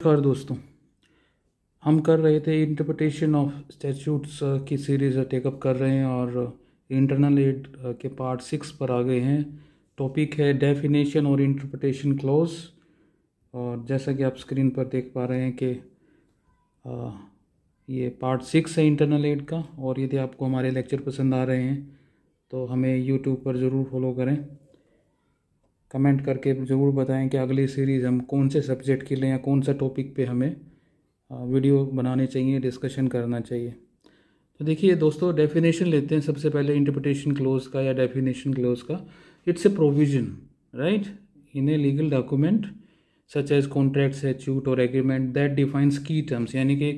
नमस्कार दोस्तों, हम कर रहे थे इंटरप्रिटेशन ऑफ स्टैट्यूट्स की सीरीज़ टेकअप कर रहे हैं और इंटरनल एड के पार्ट 6 पर आ गए हैं। टॉपिक है डेफिनेशन और इंटरप्रिटेशन क्लॉज। और जैसा कि आप स्क्रीन पर देख पा रहे हैं कि ये पार्ट 6 है इंटरनल एड का। और यदि आपको हमारे लेक्चर पसंद आ रहे हैं तो हमें यूट्यूब पर ज़रूर फॉलो करें, कमेंट करके ज़रूर बताएं कि अगली सीरीज़ हम कौन से सब्जेक्ट के लिए या कौन सा टॉपिक पे हमें वीडियो बनाने चाहिए, डिस्कशन करना चाहिए। तो देखिए दोस्तों, डेफिनेशन लेते हैं सबसे पहले इंटरप्रिटेशन क्लोज का या डेफिनेशन क्लोज का। It's a provision right in a legal document such as contract, statute और agreement that defines key terms. यानी कि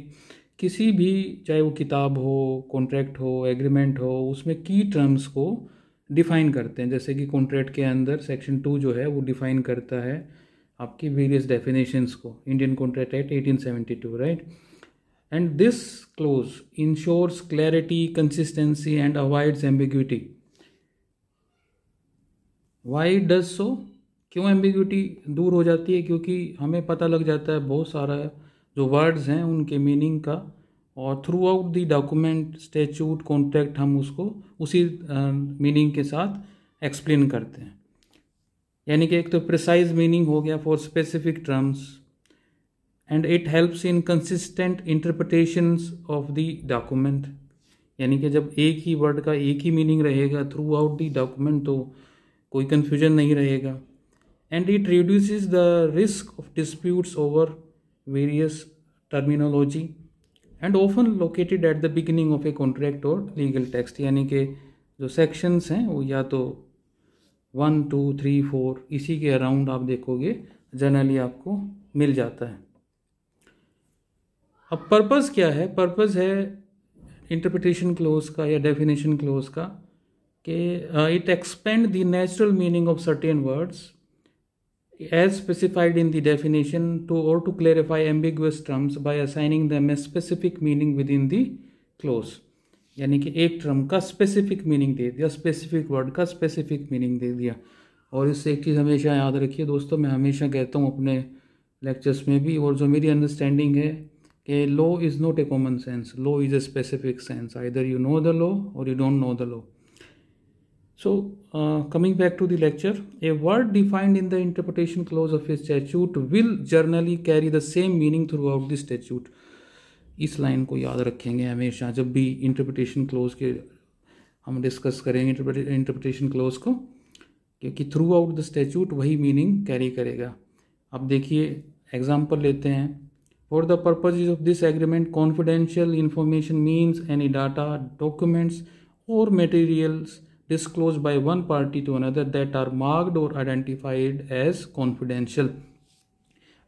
किसी भी, चाहे वो किताब हो, कॉन्ट्रैक्ट हो, एग्रीमेंट हो, उसमें की टर्म्स को डिफाइन करते हैं। जैसे कि कॉन्ट्रैक्ट के अंदर सेक्शन 2 जो है वो डिफाइन करता है आपकी वेरियस डेफिनेशंस को, Indian contract act 1872 right. And this clause ensures clarity, consistency and avoids ambiguity. Why does so? क्यों एम्बिग्विटी दूर हो जाती है? क्योंकि हमें पता लग जाता है बहुत सारा जो वर्ड्स हैं उनके मीनिंग का, और through out the document, statute, contract हम उसको उसी मीनिंग के साथ एक्सप्लेन करते हैं। यानी कि एक तो प्रिसाइज मीनिंग हो गया for specific terms, and it helps in consistent interpretations of the document. यानी कि जब एक ही वर्ड का एक ही मीनिंग रहेगा थ्रू आउट द डॉक्यूमेंट तो कोई कन्फ्यूजन नहीं रहेगा। And it reduces the risk of disputes over various terminology and often located at the beginning of a contract और लीगल टेक्स्ट। यानी कि जो सेक्शंस हैं वो या तो 1, 2, 3, 4 इसी के अराउंड आप देखोगे जनरली आपको मिल जाता है। अब पर्पस क्या है? पर्पस है इंटरप्रिटेशन क्लोज का या डेफिनेशन क्लोज का कि it expand the natural meaning of certain words as specified in the definition to clarify ambiguous terms by assigning them a specific meaning within the clause. यानी कि एक term का specific meaning दे दिया, specific word का specific meaning दे दिया। और इससे एक चीज़ हमेशा याद रखिए दोस्तों, मैं हमेशा कहता हूँ अपने लेक्चर्स में भी, और जो मेरी अंडरस्टैंडिंग है कि law is not a common sense, law is a specific sense. Either you know the law और you don't know the law. So, coming back to the lecture, a word defined in the interpretation clause of a statute will generally carry the same meaning throughout the statute. इस line को याद रखेंगे हमेशा जब भी interpretation close के हम discuss करेंगे इंटरप्रिटेशन क्लोज को, क्योंकि थ्रू आउट द स्टैट्यूट वही मीनिंग कैरी करेगा। अब देखिए एग्जांपल लेते हैं। For the purpose of this agreement confidential information means any data, documents और materials disclosed by one party to another that are marked or identified as confidential।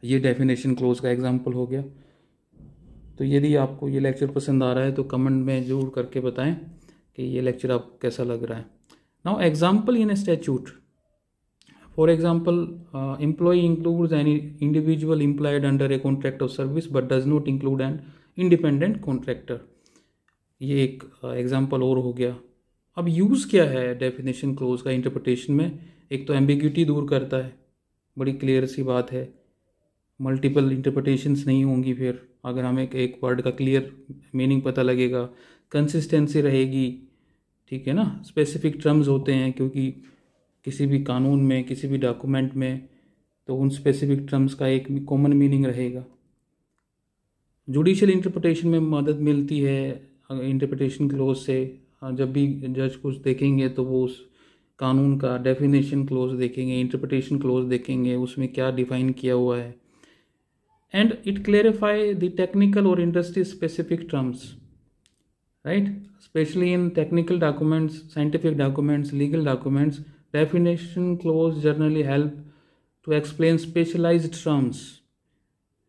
ये definition clause का example हो गया। तो यदि आपको ये लेक्चर पसंद आ रहा है तो कमेंट में जरूर करके बताएं कि ये लेक्चर आपको कैसा लग रहा है। Now example in a statute, for example employ includes any individual employed under a contract of service but does not include an independent contractor. ये एक एग्जांपल और हो गया। अब यूज़ क्या है डेफिनेशन क्लोज का इंटरप्रिटेशन में? एक तो एम्बिग्विटी दूर करता है, बड़ी क्लियर सी बात है, मल्टीपल इंटरप्रिटेशंस नहीं होंगी फिर अगर हमें एक वर्ड का क्लियर मीनिंग पता लगेगा। कंसिस्टेंसी रहेगी, ठीक है ना। स्पेसिफिक टर्म्स होते हैं क्योंकि किसी भी कानून में, किसी भी डॉक्यूमेंट में, तो उन स्पेसिफिक टर्म्स का एक कॉमन मीनिंग रहेगा। जुडिशियल इंटरप्रिटेशन में मदद मिलती है इंटरप्रिटेशन क्लोज से। जब भी जज कुछ देखेंगे तो वो उस कानून का डेफिनेशन क्लोज देखेंगे, इंटरप्रिटेशन क्लोज देखेंगे, उसमें क्या डिफाइन किया हुआ है। And it clarify the technical और industry specific terms right, specially in technical documents, scientific documents, legal documents. Definition clause generally help to explain specialised terms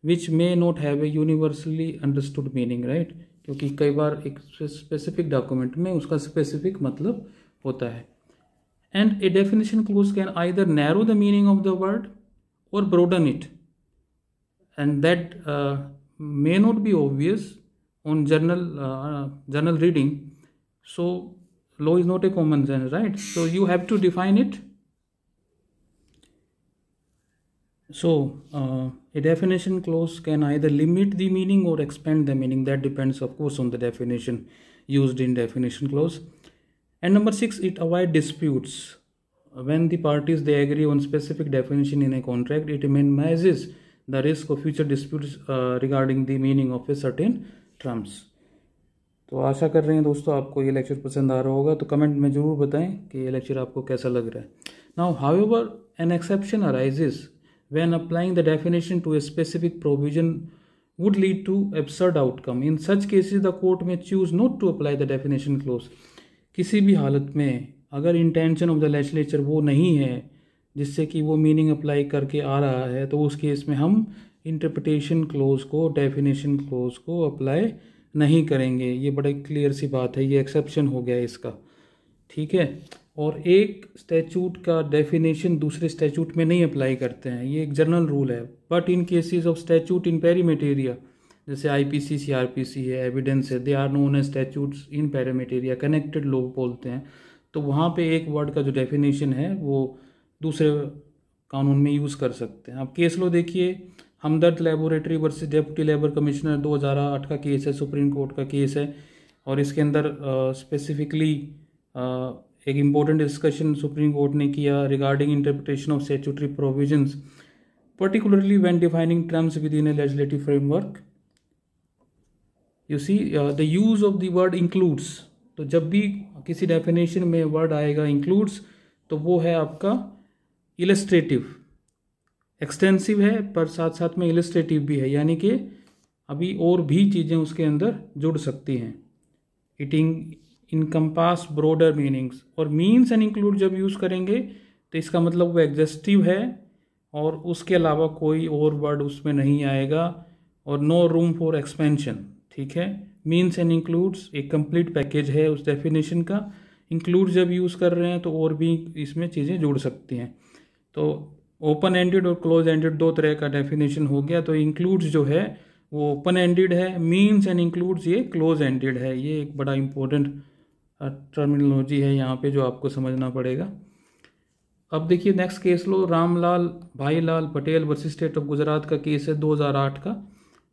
which may not have a universally understood meaning right, क्योंकि कई बार एक specific document में उसका specific मतलब होता है। And a definition clause can either narrow the meaning of the word और broaden it, and that may not be obvious on general reading. So law is not a common sense right, so you have to define it So, a definition clause can either limit the meaning or expand the meaning. That depends, of course, on the definition used in definition clause. And number 6, it avoids disputes. When the parties they agree on specific definition in a contract, it minimizes the risk of future disputes regarding the meaning of a certain terms. तो आशा कर रहे हैं दोस्तों आपको ये lecture पसंद आ रहा होगा, तो कमेंट में ज़रूर बताएं कि ये लेक्चर आपको कैसा लग रहा है. Now however an exception arises when applying the definition to a specific provision would lead to absurd outcome. In such cases, the court may choose not to apply the definition clause. किसी भी हालत में अगर intention of the legislature वो नहीं है जिससे कि वो मीनिंग अप्लाई करके आ रहा है, तो उस केस में हम इंटरप्रिटेशन क्लोज को, डेफिनेशन क्लोज को अप्लाई नहीं करेंगे. ये बड़ी क्लियर सी बात है, ये एक्सेप्शन हो गया इसका. ठीक है. और एक स्टैचूट का डेफिनेशन दूसरे स्टैचूट में नहीं अप्लाई करते हैं, ये एक जनरल रूल है. But in cases of statute in pari materia, जैसे आईपीसी, सीआरपीसी है, एविडेंस है, they are known as statutes in pari materia, connected लोग बोलते हैं. तो वहाँ पे एक वर्ड का जो डेफिनेशन है वो दूसरे कानून में यूज़ कर सकते हैं. अब केस लो देखिए, Hamdard laboratory versus deputy labour commissioner 2008 का केस है, सुप्रीम कोर्ट का केस है. और इसके अंदर स्पेसिफिकली एक इम्पोर्टेंट डिस्कशन सुप्रीम कोर्ट ने किया regarding interpretation of statutory provisions, particularly when defining terms with in A legislative framework. You see the use of the word includes. तो जब भी किसी डेफिनेशन में वर्ड आएगा इंक्लूड्स, तो वो है आपका इलस्ट्रेटिव. एक्सटेंसिव है पर साथ साथ में इलस्ट्रेटिव भी है, यानी कि अभी और भी चीज़ें उसके अंदर जुड़ सकती हैं. Eating encompass broader meanings. और मीन्स एंड इंक्लूड जब यूज़ करेंगे तो इसका मतलब वो एग्जस्टिव है और उसके अलावा कोई और वर्ड उसमें नहीं आएगा, और नो रूम फॉर एक्सपेंशन. ठीक है. मीन्स एंड इंक्लूड्स एक कंप्लीट पैकेज है उस डेफिनेशन का. इंक्लूड जब यूज़ कर रहे हैं तो और भी इसमें चीज़ें जुड़ सकती हैं. तो ओपन एंडेड और क्लोज एंडेड दो तरह का डेफिनेशन हो गया. तो इंक्लूड्स जो है वो ओपन एंडेड है, मीन्स एंड इंक्लूड्स ये क्लोज एंडेड है. ये एक बड़ा इंपॉर्टेंट टर्मिनोलॉजी है यहाँ पे जो आपको समझना पड़ेगा. अब देखिए next case low, Ramlal Bhailal Patel versus state of Gujarat का केस है 2008 का.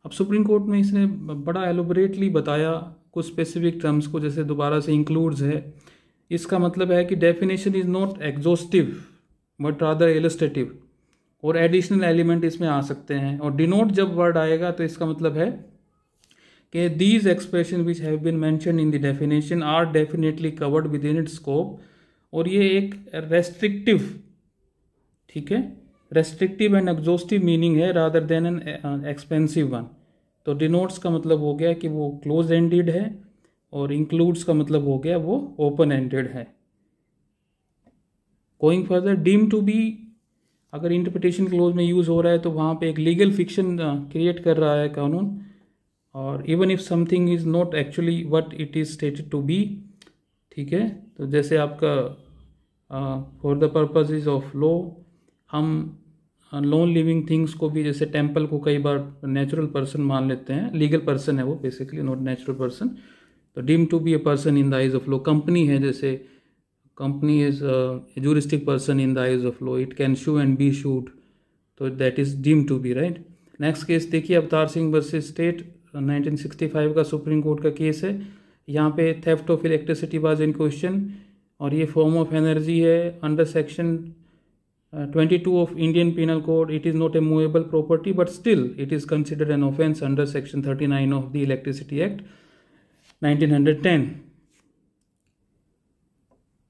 अब सुप्रीम कोर्ट में इसने बड़ा एलोबरेटली बताया कुछ स्पेसिफिक टर्म्स को, जैसे दोबारा से इंक्लूड्स है. इसका मतलब है कि definition is not exhaustive but rather illustrative, और एडिशनल एलिमेंट इसमें आ सकते हैं. और डिनोट जब वर्ड आएगा तो इसका मतलब है कि these expressions which have been mentioned in the definition are definitely covered within its scope. और ये एक रेस्ट्रिक्टिव, ठीक है, रेस्ट्रिक्टिव एंड एग्जॉस्टिव मीनिंग है rather than an expensive one. तो डिनोट्स का मतलब हो गया कि वो क्लोज एंडेड है, और इंक्लूड्स का मतलब हो गया वो ओपन एंडेड है. Going further, deem to be अगर इंटरप्रिटेशन क्लोज में यूज़ हो रहा है तो वहाँ पे एक लीगल फिक्शन क्रिएट कर रहा है कानून. और even if something is not actually what it is stated to be. ठीक है. तो जैसे आपका for the purposes of law हम नॉन लिविंग थिंग्स को भी, जैसे टेम्पल को कई बार नेचुरल पर्सन मान लेते हैं, लीगल पर्सन है वो बेसिकली, नॉट नेचुरल पर्सन. तो deem to be a person in the eyes of law. Company है, जैसे company is a juristic person in the eyes of law, it can sue and be sued, तो that is deem to be, right. Next case देखिए, Avtar Singh versus state 1965 का supreme court का case है. यहाँ पे theft of electricity was in question, और ये form of energy है. Under section 22 of Indian penal code, it is not A movable property but still it is considered an offence under section 39 of the electricity act 1910.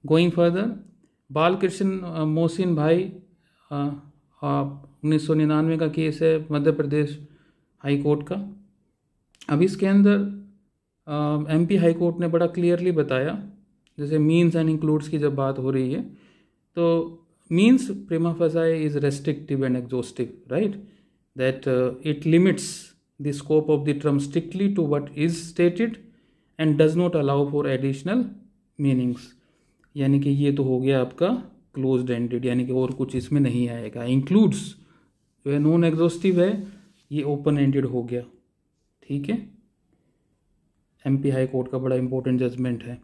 Going further, Balkrishna Mohsin भाई 1999 का case है Madhya Pradesh high court का. अब इसके अंदर MP high court ने बड़ा clearly बताया, जैसे मीन्स एंड इंक्लूड्स की जब बात हो रही है तो means prima facie is restrictive and exhaustive, right, that it limits the scope of the term strictly to what is stated and does not allow for additional meanings. यानी कि ये तो हो गया आपका क्लोज्ड एंडेड, यानी कि और कुछ इसमें नहीं आएगा. इंक्लूड्स जो है नॉन एग्जॉस्टिव है, ये ओपन एंडेड हो गया. ठीक है. एमपी हाई कोर्ट का बड़ा इंपॉर्टेंट जजमेंट है.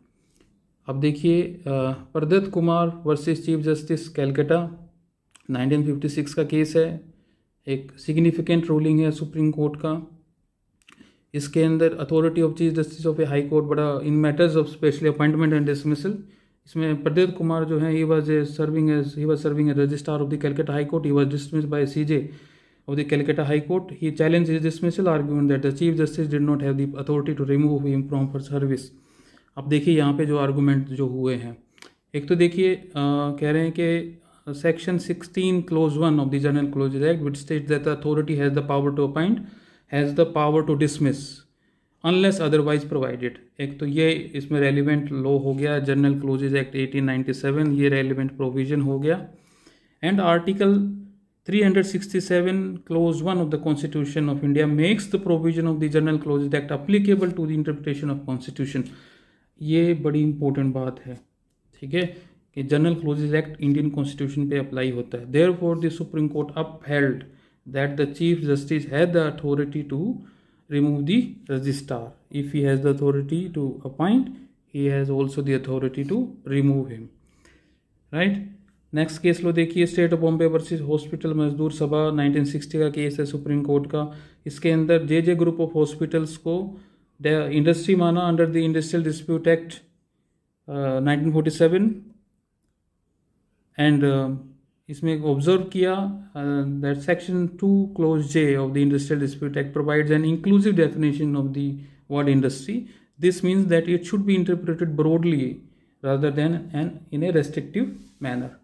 अब देखिए Pradatt Kumar versus chief justice Calcutta 1956 का केस है. एक सिग्निफिकेंट रूलिंग है सुप्रीम कोर्ट का। इसके अंदर authority of chief justice of a high court बड़ा in matters of specially appointment and dismissal, इसमें प्रदीप कुमार जो है he was serving as registrar of the Calcutta high court, he was dismissed by CJ of the Calcutta High Court. He challenged his dismissal, arguing that the Chief Justice did not have the authority to remove him from her service. अब देखिए यहाँ पे जो argument जो हुए हैं, एक तो देखिए कह रहे हैं कि section 16 clause 1 of the general clauses act which states that the authority has the power to appoint, has the power to dismiss unless otherwise provided. एक तो ये इसमें रेलिवेंट लॉ हो गया, जनरल क्लोजेज एक्ट 1897, ये रेलिवेंट प्रोविजन हो गया। And article 367 clause 1 of the Constitution of India makes the provision of the General Clauses Act applicable to the interpretation of Constitution. ये बड़ी इंपॉर्टेंट बात है, ठीक है, कि general clauses act Indian constitution पे अप्लाई होता है। Therefore the supreme court upheld that the chief justice had the authority to remove the registrar. If he has the authority to appoint, he has also the authority to remove him, right. Next case लो देखिए, state of Bombay versus hospital Mazdoor Sabha 1960 का case है supreme court का। इसके अंदर जे group of hospitals को industry माना under the industrial dispute act 1947 and इसमें ऑब्जर्व किया that section 2 close J of the industrial dispute act provides an inclusive definition of the word industry. This means that it should be interpreted broadly rather than and in A restrictive manner.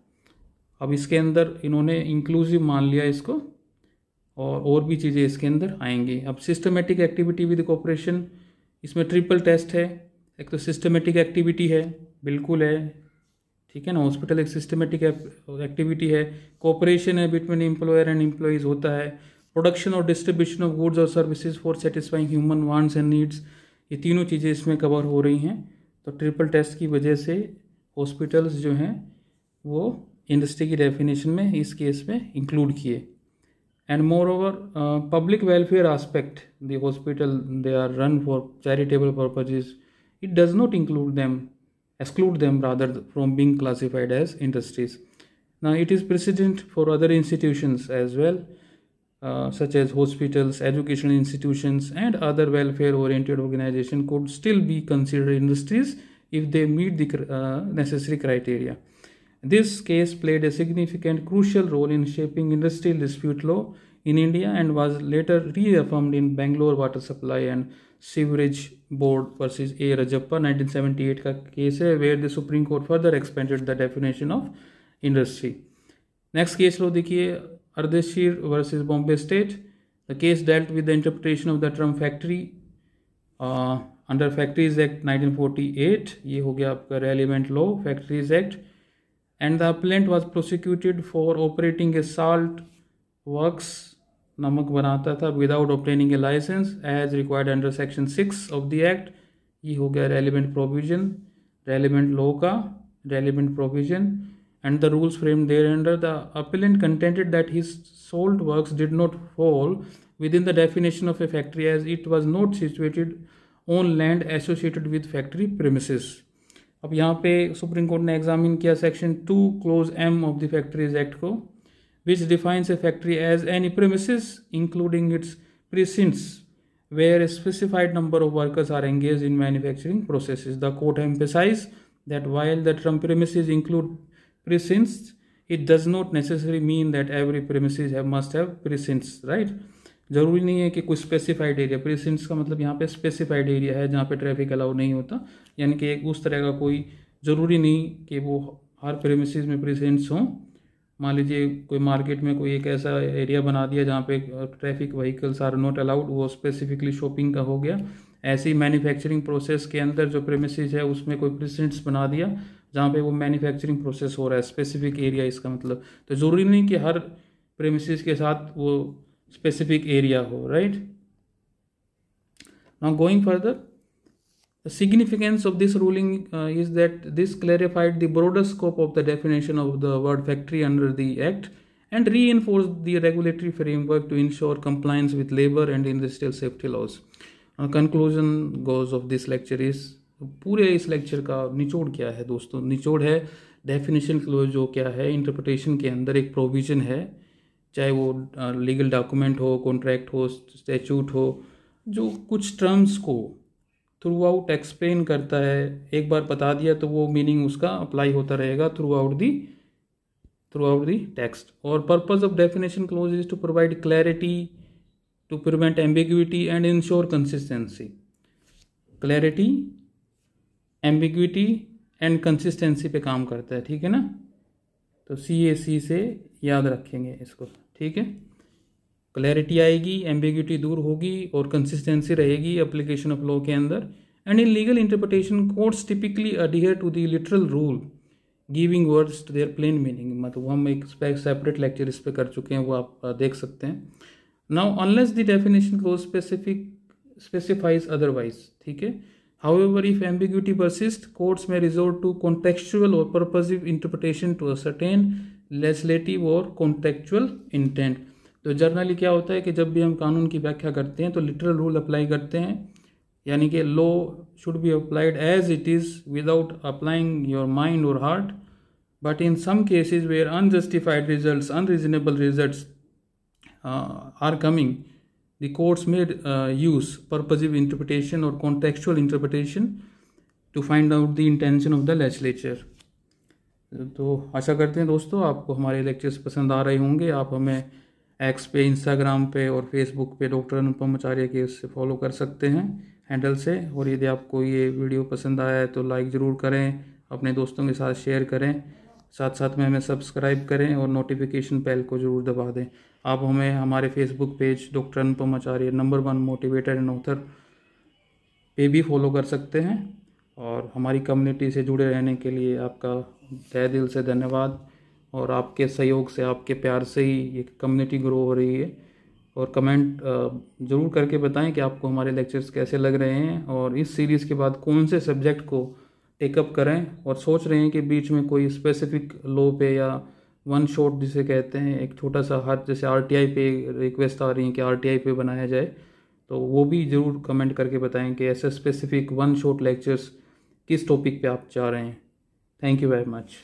अब इसके अंदर इन्होंने inclusive मान लिया इसको, और भी चीज़ें इसके अंदर आएंगी। अब सिस्टमेटिक एक्टिविटी विद कोऑपरेशन, इसमें ट्रिपल टेस्ट है। एक तो सिस्टमेटिक एक्टिविटी है, बिल्कुल है, ठीक है ना, हॉस्पिटल एक सिस्टमेटिक एक्टिविटी है। कोऑपरेशन है बिटवीन एम्प्लॉयर एंड एम्प्लॉयज़ होता है। प्रोडक्शन और डिस्ट्रीब्यूशन ऑफ गुड्स और services for satisfying human wants and needs, ये तीनों चीज़ें इसमें कवर हो रही हैं। तो ट्रिपल टेस्ट की वजह से हॉस्पिटल्स जो हैं वो इंडस्ट्री की डेफिनेशन में इस केस में इंक्लूड किए। And moreover public welfare aspect, the hospital they are run for charitable purposes, it does not include them, exclude them rather from being classified as industries. Now it is precedent for other institutions as well, such as hospitals, educational institutions and other welfare oriented organizations could still be considered industries if they meet the necessary criteria. This case played a significant crucial role in shaping industrial dispute law in India and was later reaffirmed in Bangalore Water Supply and Sewerage Board versus A. Rajappa 1978 का case है, where the Supreme Court further expanded the definition of industry. Next case लो देखिए, Ardeshir versus Bombay State. The case dealt with the interpretation of the term factory under Factories Act 1948. ये हो गया आपका relevant law, Factories Act. And the appellant was prosecuted for operating a salt works, नमक बनाता था, without obtaining a license as required under section 6 of the act. ये हो गया relevant provision, relevant law का relevant provision and the rules framed thereunder. The appellant contended that his salt works did not fall within the definition of a factory as it was not situated on land associated with factory premises. अब यहाँ पे supreme court ने examine किया section 2 clause M of the factories act को, which defines a factory as any premises including its precincts where a specified number of workers are engaged in manufacturing processes. The court emphasise that while the term premises include precincts, it does not necessarily mean that every premises must have precincts, right? जरूरी नहीं है कि कोई specified area, प्रीसिंट्स का मतलब यहाँ पे specified area है जहाँ पे ट्रैफिक अलाउ नहीं होता, यानी कि एक उस तरह का कोई ज़रूरी नहीं कि वो हर प्रीमिसेस में प्रीसिंट्स हों. मान लीजिए कोई मार्केट में कोई एक ऐसा एरिया बना दिया जहाँ पे traffic vehicles are not allowed, वो स्पेसिफिकली शॉपिंग का हो गया. ऐसी मैन्युफैक्चरिंग प्रोसेस के अंदर जो प्रीमिसेस है उसमें कोई प्रीसिंट्स बना दिया जहाँ पे वो मैन्युफैक्चरिंग प्रोसेस हो रहा है, स्पेसिफिक एरिया इसका मतलब. तो ज़रूरी नहीं कि हर प्रीमिसेस के साथ वो specific area ho, right? Now going further, the significance of this ruling is that this clarified the broader scope of the definition of the word factory under the act and reinforced the regulatory framework to ensure compliance with labor and industrial safety laws. Conclusion goes of this lecture is, पूरे इस lecture का निचोड़ क्या है दोस्तों? निचोड़ है definition close जो क्या है, इंटरप्रिटेशन के अंदर एक प्रोविजन है चाहे वो लीगल डॉक्यूमेंट हो, कॉन्ट्रैक्ट हो, स्टैच्यूट हो, जो कुछ टर्म्स को थ्रू आउट एक्सप्लेन करता है। एक बार बता दिया तो वो मीनिंग उसका अप्लाई होता रहेगा थ्रू आउट दी टेक्स्ट। और purpose of definition clause is to provide clarity, to prevent ambiguity and ensure consistency. Clarity, ambiguity and consistency पे काम करता है, ठीक है ना। तो CAC से याद रखेंगे इसको, ठीक है। क्लैरिटी आएगी, एम्बिग्विटी दूर होगी और कंसिस्टेंसी रहेगी एप्लीकेशन ऑफ लॉ के अंदर। And in legal interpretation courts typically adhere to the literal rule giving words to their plain meaning. मतलब हम एक सेपरेट लेक्चर इस पे कर चुके हैं, वो आप देख सकते हैं। Now unless the definition close specifies otherwise, ठीक है। However, if ambiguity persists, courts may resort to contextual or purposive interpretation to ascertain legislative or contextual intent। तो जर्नली क्या होता है कि जब भी हम कानून की व्याख्या करते हैं तो लिटरल रूल अप्लाई करते हैं, यानी कि law should be applied as it is without applying your mind और heart. But in some cases where unjustified results, unreasonable results are coming, the courts may use purposive interpretation or contextual interpretation to find out the intention of the legislature। तो आशा करते हैं दोस्तों आपको हमारे lectures पसंद आ रहे होंगे। आप हमें एक्स पे, इंस्टाग्राम पे और फेसबुक पे डॉक्टर अनुपम आचार्य के उससे फॉलो कर सकते हैं हैंडल से। और यदि आपको ये वीडियो पसंद आया है तो लाइक ज़रूर करें, अपने दोस्तों के साथ शेयर करें, साथ साथ में हमें सब्सक्राइब करें और नोटिफिकेशन बेल को ज़रूर दबा दें। आप हमें हमारे Facebook page doctor Anupam Acharya number 1 motivator and author पे भी फॉलो कर सकते हैं। और हमारी कम्युनिटी से जुड़े रहने के लिए आपका तहे दिल से धन्यवाद। और आपके सहयोग से, आपके प्यार से ही ये कम्युनिटी ग्रो हो रही है। और कमेंट ज़रूर करके बताएं कि आपको हमारे लेक्चर्स कैसे लग रहे हैं और इस सीरीज़ के बाद कौन से सब्जेक्ट को टेकअप करें। और सोच रहे हैं कि बीच में कोई स्पेसिफिक लॉ पे या वन शॉट जिसे कहते हैं, एक छोटा सा हाथ, जैसे RTI पे रिक्वेस्ट आ रही है कि RTI पे बनाया जाए, तो वो भी ज़रूर कमेंट करके बताएं कि ऐसे स्पेसिफिक वन शॉट लेक्चर्स किस टॉपिक पे आप चाह रहे हैं। Thank you very much.